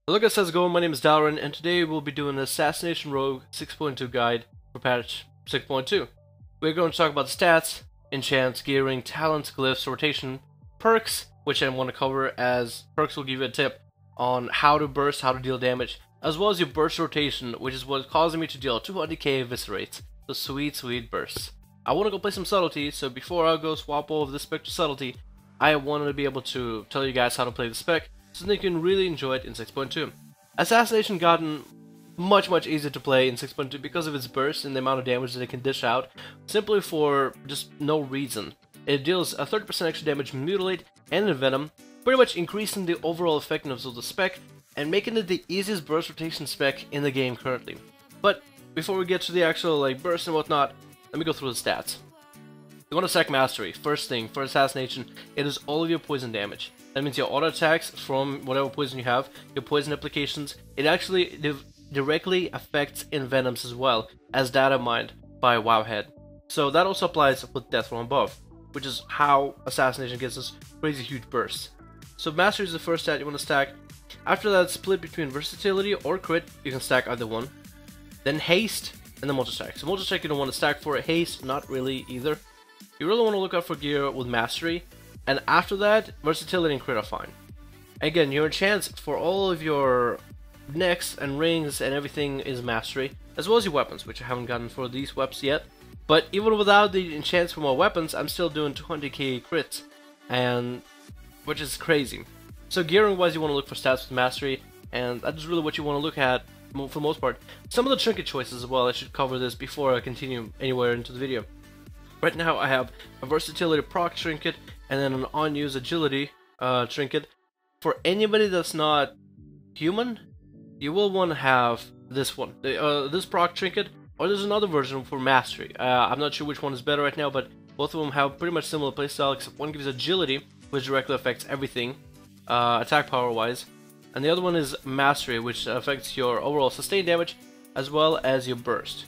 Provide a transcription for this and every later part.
Hello guys, how's it going? My name is Dalrin, and today we'll be doing the Assassination Rogue 6.2 guide for patch 6.2. We're going to talk about the stats, enchants, gearing, talents, glyphs, rotation, perks, which I want to cover, as perks will give you a tip on how to burst, how to deal damage, as well as your burst rotation, which is what's causing me to deal 200k eviscerates. So sweet bursts. I want to go play some subtlety, so before I go swap over the spec to subtlety, I wanted to be able to tell you guys how to play the spec, so they can really enjoy it in 6.2. Assassination gotten much easier to play in 6.2 because of its burst and the amount of damage that it can dish out, simply for just no reason. It deals a 30% extra damage Mutilate and Envenom, pretty much increasing the overall effectiveness of the spec and making it the easiest burst rotation spec in the game currently. But before we get to the actual burst and whatnot, let me go through the stats. You want to stack Mastery. First thing, for Assassination, it is all of your poison damage. That means your auto attacks from whatever poison you have, your poison applications. It actually directly affects Envenoms as well, as data mined by Wowhead. So that also applies with Death from Above, which is how Assassination gets us crazy huge bursts. So Mastery is the first stat you want to stack. After that, split between Versatility or Crit, you can stack either one. Then Haste, and then Multi-Stack. So Multi-Stack you don't want to stack for Haste, not really either. You really want to look out for gear with Mastery, and after that, Versatility and Crit are fine. Again, your enchants for all of your necks and rings and everything is Mastery, as well as your weapons, which I haven't gotten for these weapons yet. But even without the enchants for my weapons, I'm still doing 200k crits, and which is crazy. So gearing wise, you want to look for stats with Mastery, and that's really what you want to look at for the most part. Some of the trinket choices as well, I should cover this before I continue anywhere into the video. Right now I have a Versatility proc trinket and then an on-use agility trinket. For anybody that's not human, you will want to have this one, this proc trinket, or there's another version for Mastery. I'm not sure which one is better right now, but both of them have pretty much similar playstyle, except one gives agility, which directly affects everything, attack power wise, and the other one is Mastery, which affects your overall sustained damage as well as your burst.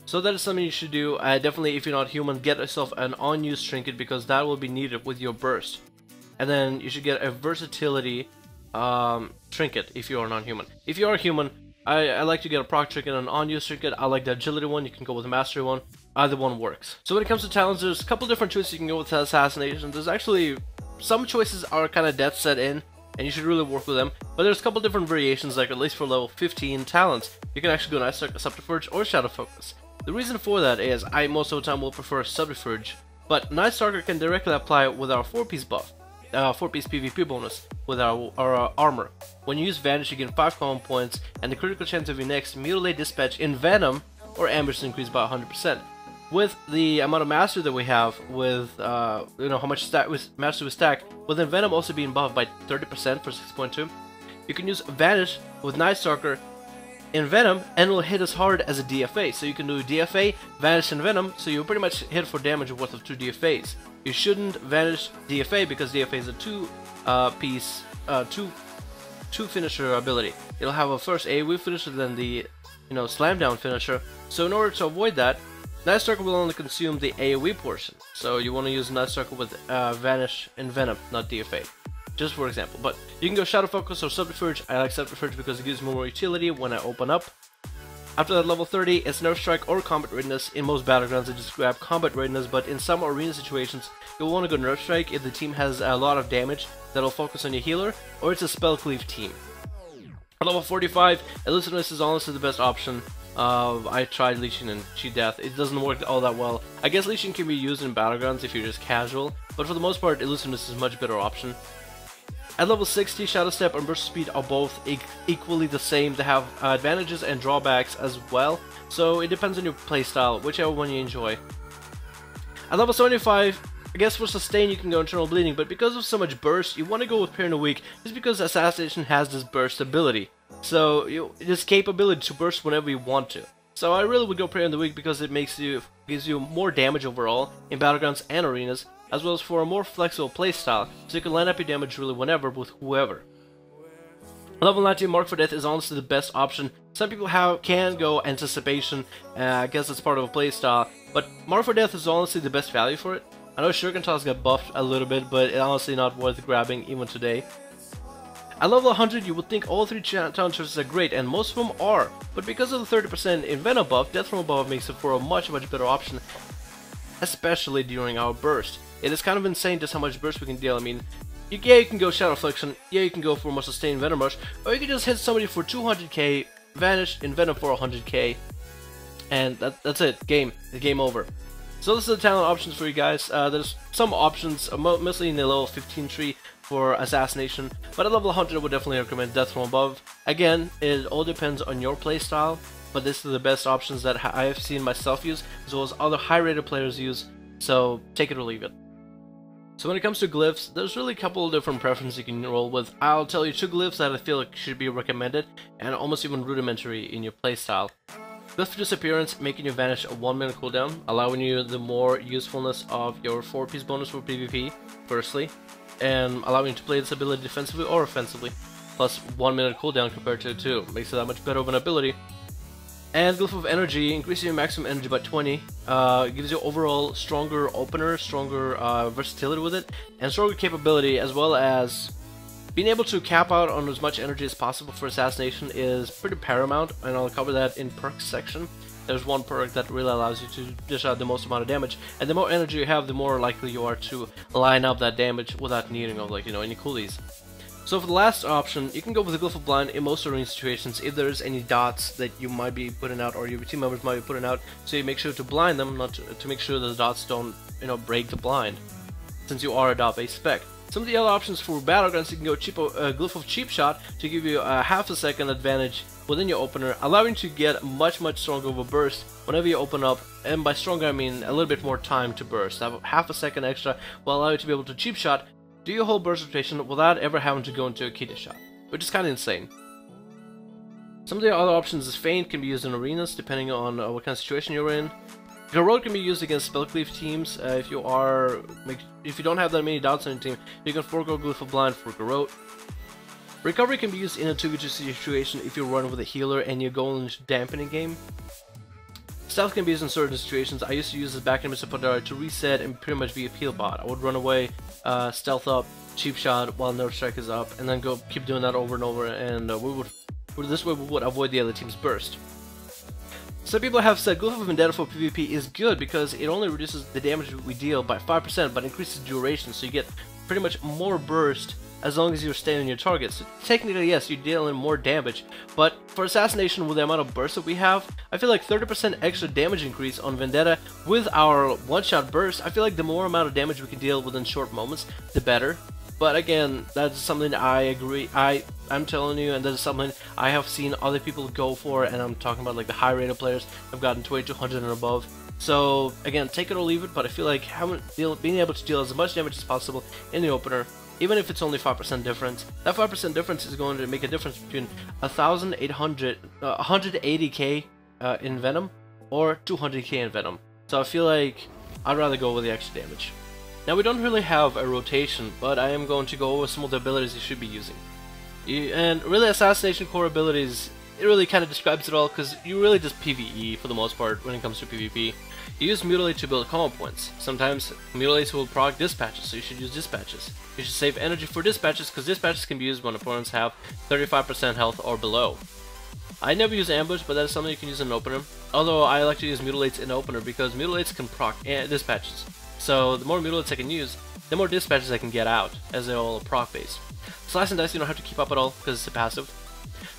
So that is something you should do. Definitely, if you're not human, get yourself an on-use trinket, because that will be needed with your burst. And then you should get a versatility trinket if you are non-human. If you are human, I like to get a proc trinket and an on-use trinket. I like the agility one. You can go with the mastery one. Either one works. So when it comes to talents, there's a couple different choices you can go with Assassination. There's actually some choices are kind of death set in, and you should really work with them. But there's a couple different variations, like at least for level 15 talents, you can actually go Night Stalker, Subterfuge, or Shadow Focus. The reason for that is I most of the time will prefer Subterfuge, but Night Stalker can directly apply with our 4-piece buff, 4-piece PvP bonus with our armor. When you use Vanish, you gain 5 common points, and the critical chance of your next Mutilate, Dispatch, Envenom, or Ambush is increased by 100%. With the amount of Mastery that we have, with how much Mastery we stack, with Envenom also being buffed by 30% for 6.2, you can use Vanish with Night Stalker, Envenom, and it will hit as hard as a DFA. So you can do DFA, Vanish, and Venom, so you pretty much hit for damage worth of 2 DFAs. You shouldn't Vanish DFA because DFA is a 2-piece, 2 finisher ability. It'll have a first AoE finisher, then the slam down finisher. So in order to avoid that, Night Stalker will only consume the AoE portion. So you want to use Night Stalker with Vanish and Venom, not DFA. Just for example, but you can go Shadow Focus or Subterfuge. I like Subterfuge because it gives me more utility when I open up. After that, level 30, it's Nerf Strike or Combat Readiness. In most battlegrounds, I just grab Combat Readiness, but in some arena situations, you'll want to go Nerf Strike if the team has a lot of damage that'll focus on your healer, or it's a Spell Cleave team. At level 45, Elusiveness is honestly the best option. I tried Leeching and Cheat Death. It doesn't work all that well. I guess Leeching can be used in battlegrounds if you're just casual, but for the most part, Elusiveness is a much better option. At level 60, Shadow Step and Burst Speed are both equally the same. They have advantages and drawbacks as well, so it depends on your playstyle, whichever one you enjoy. At level 75, I guess for Sustain you can go Internal Bleeding, but because of so much burst, you want to go with Parent Weak, just because Assassination has this burst ability. So, this capability to burst whenever you want to. So I really would go Prayer in the Week because it gives you more damage overall in battlegrounds and arenas, as well as for a more flexible playstyle, so you can line up your damage really whenever with whoever. Level 19 Mark for Death is honestly the best option Some people can go Anticipation, I guess it's part of a playstyle, but Mark for Death is honestly the best value for it. I know Shuriken's got buffed a little bit, but it's honestly not worth grabbing even today. At level 100, you would think all 3 talent choices are great, and most of them are, but because of the 30% Envenom buff, Death from Above makes it for a much better option, especially during our burst. It is kind of insane just how much burst we can deal. I mean, yeah, you can go Shadow Affliction, yeah, you can go for more sustained Venom Rush, or you can just hit somebody for 200k, vanish, Envenom for 100k, and that's it, game over. So this is the talent options for you guys. There's some options, mostly in the level 15 tree for Assassination, but at level 100 I would definitely recommend Death from Above. Again, it all depends on your playstyle, but this is the best options that I have seen myself use, as well as other high rated players use, so take it or leave it. So when it comes to glyphs, there's really a couple of different preferences you can roll with. I'll tell you 2 glyphs that I feel like should be recommended, and almost even rudimentary in your playstyle. Glyph Disappearance, making you vanish a 1-minute cooldown, allowing you the more usefulness of your 4-piece bonus for PvP, firstly, and allowing you to play this ability defensively or offensively, plus 1-minute cooldown compared to 2, makes it that much better of an ability. And Glyph of Energy, increasing your maximum energy by 20, gives you overall stronger opener, stronger versatility with it, and stronger capability, as well as being able to cap out on as much energy as possible for Assassination is pretty paramount, and I'll cover that in perks section. There's one perk that really allows you to dish out the most amount of damage, and the more energy you have, the more likely you are to line up that damage without needing of, like, you know, any coolies. So for the last option, you can go with the Glyph of Blind in most arena situations if there's any dots that you might be putting out or your team members might be putting out, so you make sure to blind them, not to make sure that the dots don't, you know, break the blind, since you are a dot-based spec. Some of the other options for Battlegrounds, you can go Glyph of Cheap Shot to give you a half a second advantage within your opener, allowing you to get much stronger of a burst whenever you open up, and by stronger I mean a little bit more time to burst. Have half a second extra will allow you to be able to Cheap Shot, do your whole burst rotation without ever having to go into a kidney shot, which is kind of insane. Some of the other options is Feint, can be used in arenas depending on what kind of situation you're in. Garrote can be used against Spellcleave teams. If you don't have that many dots on your team, you can forego Glyph of Blind for Garrote. Recovery can be used in a 2v2 situation if you run with a healer and you're going into dampening game. Stealth can be used in certain situations. I used to use this back in Mr. Pandora to reset and pretty much be a peel bot. I would run away, stealth up, cheap shot while Nerve Strike is up, and then go keep doing that over and over, and this way we would avoid the other team's burst. Some people have said Glyph of Vendetta for PvP is good because it only reduces the damage we deal by 5%, but increases duration, so you get pretty much more burst as long as you're staying on your target. So technically, yes, you're dealing more damage, but for Assassination, with the amount of burst that we have, I feel like 30% extra damage increase on Vendetta with our one-shot burst. I feel like the more amount of damage we can deal within short moments, the better. But again, that's something I agree, I'm telling you, and that is something I have seen other people go for, and I'm talking about like the high rated players have gotten 2200 and above. So again, take it or leave it, but I feel like being able to deal as much damage as possible in the opener, even if it's only 5% difference, that 5% difference is going to make a difference between 180k in Venom or 200k in Venom. So I feel like I'd rather go with the extra damage. Now we don't really have a rotation, but I am going to go over some of the abilities you should be using. And really, Assassination core abilities, it really kind of describes it all, because you really just PvE for the most part when it comes to PvP. You use Mutilate to build combo points. Sometimes Mutilates will proc dispatches, so you should use dispatches. You should save energy for dispatches, because dispatches can be used when opponents have 35% health or below. I never use Ambush, but that is something you can use in an opener. Although I like to use Mutilates in opener because Mutilates can proc dispatches. So the more Mutilates I can use, the more dispatches I can get out, as they're all proc based. Slice and Dice you don't have to keep up at all because it's a passive.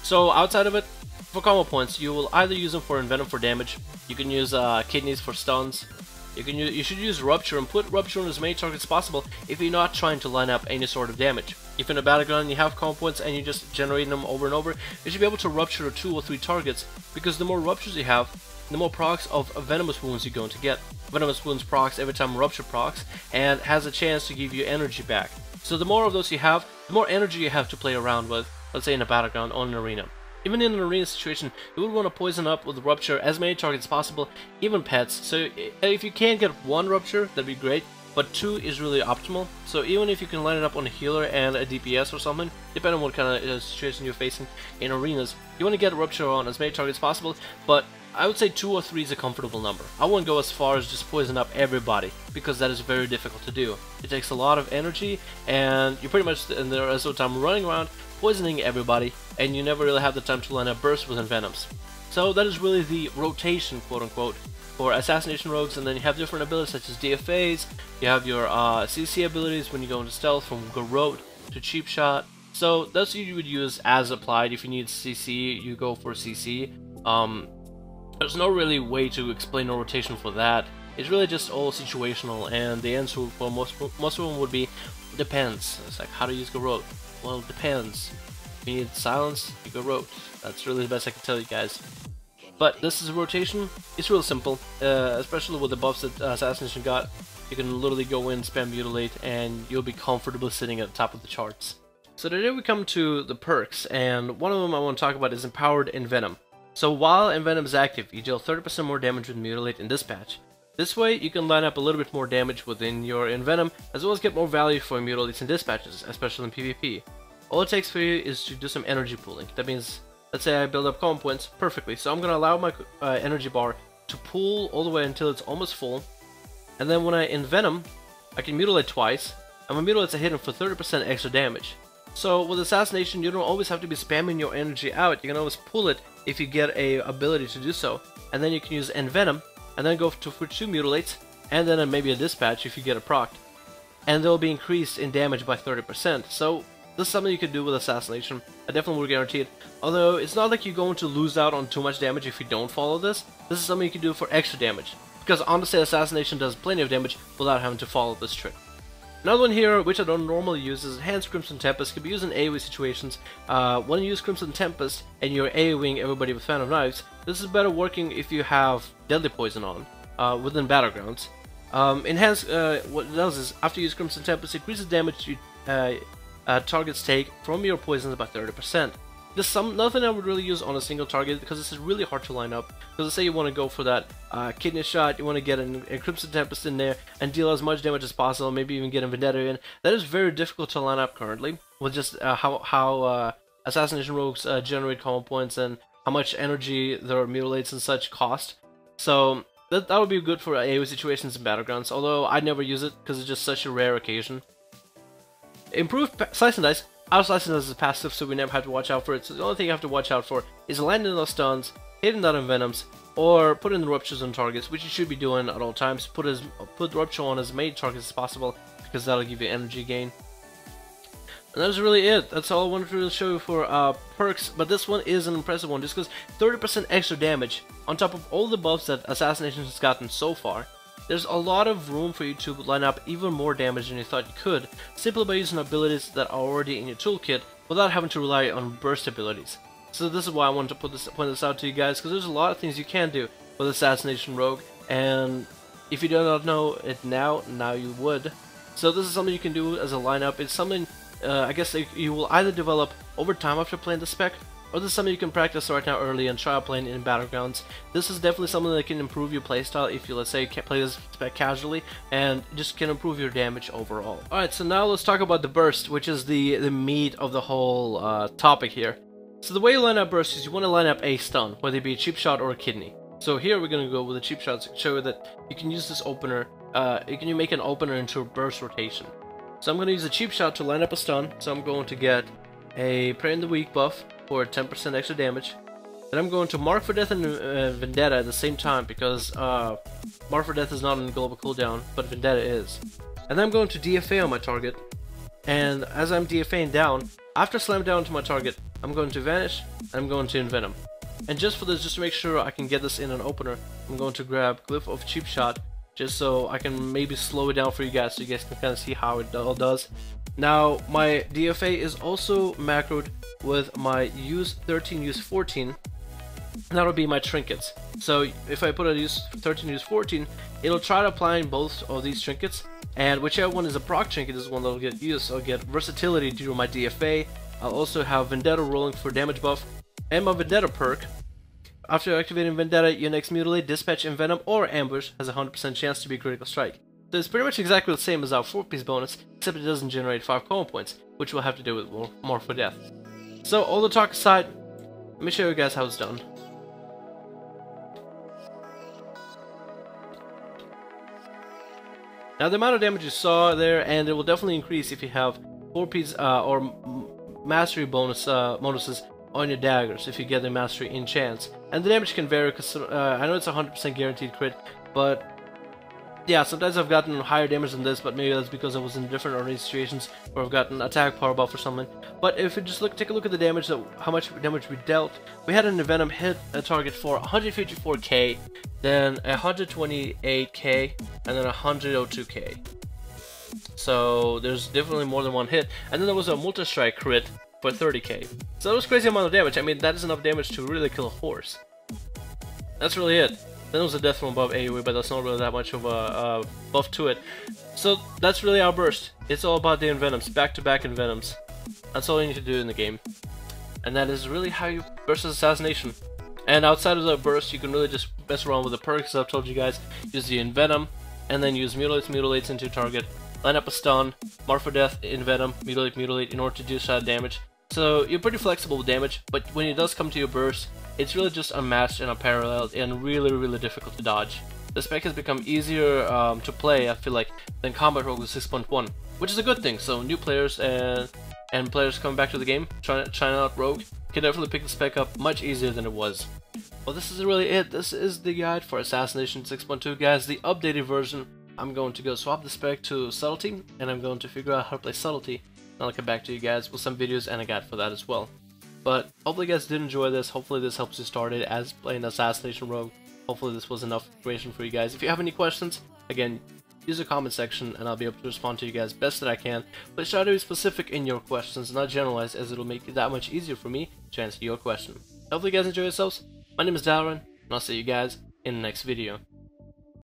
So outside of it, for combo points, you will either use them for Envenom for damage, you can use Kidneys for stuns, you should use Rupture and put Rupture on as many targets as possible if you're not trying to line up any sort of damage. If in a battleground and you have combo points and you're just generating them over and over, you should be able to Rupture 2 or 3 targets, because the more Ruptures you have, the more procs of Venomous Wounds you're going to get. Venomous Wounds procs every time Rupture procs, and has a chance to give you energy back. So the more of those you have, the more energy you have to play around with, let's say in a battleground or an arena. Even in an arena situation, you would want to poison up with Rupture as many targets as possible, even pets. So if you can get one Rupture, that'd be great, but 2 is really optimal. So even if you can line it up on a healer and a DPS or something, depending on what kind of situation you're facing in arenas, you want to get Rupture on as many targets as possible, but I would say 2 or 3 is a comfortable number. I wouldn't go as far as just poison up everybody, because that is very difficult to do. It takes a lot of energy, and you're pretty much in the rest of the time running around poisoning everybody, and you never really have the time to line up bursts with Envenoms. So that is really the rotation, quote unquote, for Assassination Rogues, and then you have different abilities such as DFAs, you have your CC abilities when you go into stealth, from Garrote to Cheap Shot. So that's what you would use as applied. If you need CC, you go for CC. There's no really way to explain a rotation for that. It's really just all situational, and the answer for most of them would be depends. It's like, how to use Garrote? Well, it depends. If you need silence, you Garrote. That's really the best I can tell you guys. But this is a rotation. It's real simple, especially with the buffs that Assassination got. You can literally go in, spam Mutilate, and you'll be comfortably sitting at the top of the charts. So today we come to the perks, and one of them I want to talk about is Empowered Envenom. So while Envenom is active, you deal 30% more damage with Mutilate in Dispatch. This way, you can line up a little bit more damage within your Envenom, as well as get more value for Mutilates and Dispatches, especially in PvP. All it takes for you is to do some energy pooling. That means, let's say I build up common points perfectly, so I'm going to allow my energy bar to pool all the way until it's almost full, and then when I Envenom, I can Mutilate twice, and my Mutilates are hidden for 30% extra damage. So with Assassination, you don't always have to be spamming your energy out. You can always pull it if you get a ability to do so, and then you can use Envenom, and then go for 2 Mutilates, and then maybe a Dispatch if you get a proc, and they'll be increased in damage by 30%. So this is something you could do with Assassination. I definitely would guarantee it. Although it's not like you're going to lose out on too much damage if you don't follow this. This is something you can do for extra damage, because honestly Assassination does plenty of damage without having to follow this trick. Another one here, which I don't normally use, is Enhanced Crimson Tempest. It can be used in AoE situations. When you use Crimson Tempest and you're AoEing everybody with Fan of Knives, this is better working if you have Deadly Poison on within Battlegrounds. What it does is, after you use Crimson Tempest, it increases damage targets take from your poisons by 30%. This is nothing I would really use on a single target, because this is really hard to line up. Because let's say you want to go for that kidney shot, you want to get a Crimson Tempest in there and deal as much damage as possible, maybe even get a Vendetta in. That is very difficult to line up currently, with just how Assassination Rogues generate common points and how much energy their Mutilates and such cost. So that would be good for AoE situations and Battlegrounds, although I never use it because it's just such a rare occasion. Improved Slice and Dice. Our Slice and Dice is passive, so we never have to watch out for it. So the only thing you have to watch out for is landing those stuns, hitting that Envenoms, or putting the Ruptures on targets, which you should be doing at all times. Put Rupture on as many targets as possible, because that'll give you energy gain. And that's really it. That's all I wanted to show you for perks, but this one is an impressive one, just because 30% extra damage on top of all the buffs that Assassination has gotten so far. There's a lot of room for you to line up even more damage than you thought you could, simply by using abilities that are already in your toolkit without having to rely on burst abilities. So this is why I wanted to point this out to you guys, because there's a lot of things you can do with Assassination Rogue, and if you do not know it now you would. So this is something you can do as a lineup. It's something I guess you will either develop over time after playing the spec, or this is something you can practice right now early and try out playing in Battlegrounds. This is definitely something that can improve your playstyle if you, let's say, can't play this spec casually, and just can improve your damage overall. Alright, so now let's talk about the burst, which is the meat of the whole topic here. So the way you line up burst is you want to line up a stun, whether it be a cheap shot or a kidney. So here we're going to go with the cheap shots to show you that you can use this opener, you can make an opener into a burst rotation. So I'm going to use a cheap shot to line up a stun, so I'm going to get a Pray in the Weak buff for 10% extra damage. Then I'm going to Mark for Death and Vendetta at the same time, because Mark for Death is not on global cooldown, but Vendetta is. And then I'm going to DFA on my target, and as I'm DFAing down, after slam down to my target, I'm going to Vanish, and I'm going to Envenom. And just for this, just to make sure I can get this in an opener, I'm going to grab Glyph of Cheap Shot, just so I can maybe slow it down for you guys, so you guys can kind of see how it all does. Now, my DFA is also macroed with my use 13, use 14, and that'll be my trinkets. So if I put a use 13, use 14, it'll try to apply in both of these trinkets, and whichever one is a proc trinket is one that'll get used. So I'll get versatility due to my DFA. I'll also have Vendetta rolling for damage buff, and my Vendetta perk. After activating Vendetta, your next Mutilate, Dispatch, Envenom, or Ambush has a 100% chance to be a critical strike. So it's pretty much exactly the same as our 4-piece bonus, except it doesn't generate 5 common points, which we'll have to do with more for death. So all the talk aside, let me show you guys how it's done. Now the amount of damage you saw there, and it will definitely increase if you have 4-piece or mastery bonuses on your daggers if you get the mastery in chance. And the damage can vary because I know it's 100% guaranteed crit, but yeah, sometimes I've gotten higher damage than this, but maybe that's because I was in different arena situations where I've gotten attack power buff or something. But if you just take a look at the damage, how much damage we dealt, we had an Venom hit a target for 154k, then 128k, and then 102k. So there's definitely more than one hit, and then there was a multi-strike crit for 30k. So that was a crazy amount of damage. I mean, that is enough damage to really kill a horse. That's really it. Then there was a death from above AoE, but that's not really that much of a buff to it. So that's really our burst. It's all about the envenoms, back-to-back envenoms. That's all you need to do in the game. And that is really how you burst Assassination. And outside of the burst, you can really just mess around with the perks, as I've told you guys. Use the envenom, and then use mutilates into target. Line up a stun, mark for death, envenom, mutilate in order to do side damage. So you're pretty flexible with damage, but when it does come to your burst, it's really just unmatched and unparalleled and really difficult to dodge. The spec has become easier to play, I feel like, than Combat Rogue with 6.1, which is a good thing. So new players and players coming back to the game, trying out Rogue, can definitely pick the spec up much easier than it was. Well, this is really it. This is the guide for Assassination 6.2, guys. The updated version. I'm going to go swap the spec to Subtlety, and I'm going to figure out how to play Subtlety. And I'll get back to you guys with some videos and a guide for that as well. But hopefully you guys did enjoy this. Hopefully this helps you started as playing Assassination Rogue. Hopefully this was enough information for you guys. If you have any questions, again, use the comment section and I'll be able to respond to you guys best that I can. But try to be specific in your questions, not generalized, as it'll make it that much easier for me to answer your question. Hopefully you guys enjoy yourselves. My name is Dalrin, and I'll see you guys in the next video.